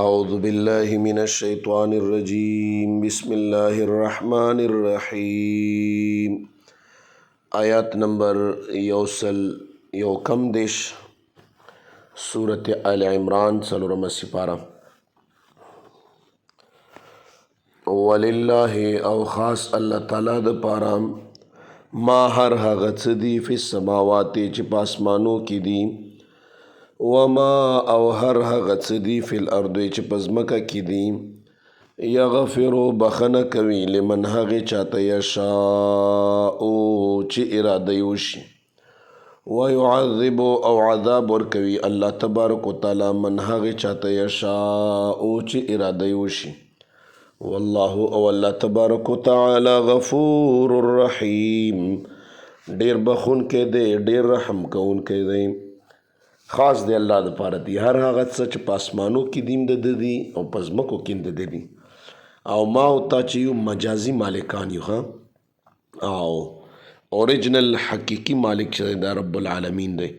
أعوذ بالله من الشيطان الرجيم بسم الله الرحمن الرحيم آیات نمبر یوکم دیش سورة آل عمران څلورمه سپاره. ولله او خاص الله تعالی د پاره ما هر هغه څه دی فی السماوات چې پاسمانو کې دی وما او هر هغه څه دی فی الارض چې پزمکه کې دی یغفر بخنه کوي لمن هغه چاته یشاء چې اراده وشي ويعذب او عذاب ورکوي الله تبارک وتعالی من هغه چاته یشاء چې اراده وشي والله او الله تبارک وتعالی غفور الرحیم ډیر بخون کې دی ډیر رحم کون کې دی. خاص دی الله د پاره دی هر هغه څه چې پاسمانو کې دیم د دی او پزمکو کې د دی او ما او تا چې یو مجازي مالکان یو او اوریجنل حقیقي مالک چې دا رب العالمین دی.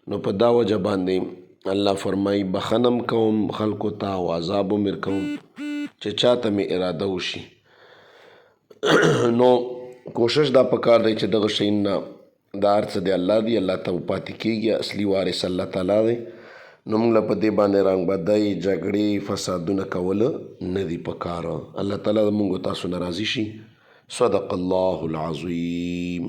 نو په دا وجه باندې الله فرمایي بخنم کوم خلکو ته او عذاب مر کوم چې چاته می اراده وشي. نو کوشش دا پکار دی چې دغه شین نه دا ارڅ دی الله دی الله ته پاتې کېږي اصلي وارث الله تعالی دی. نو موږ له په دې باندې رنګ بدای جګړې فسادونه کول نه دي پکار. الله تعالی موږ تاسو نه راضي شي. صدق الله العظیم.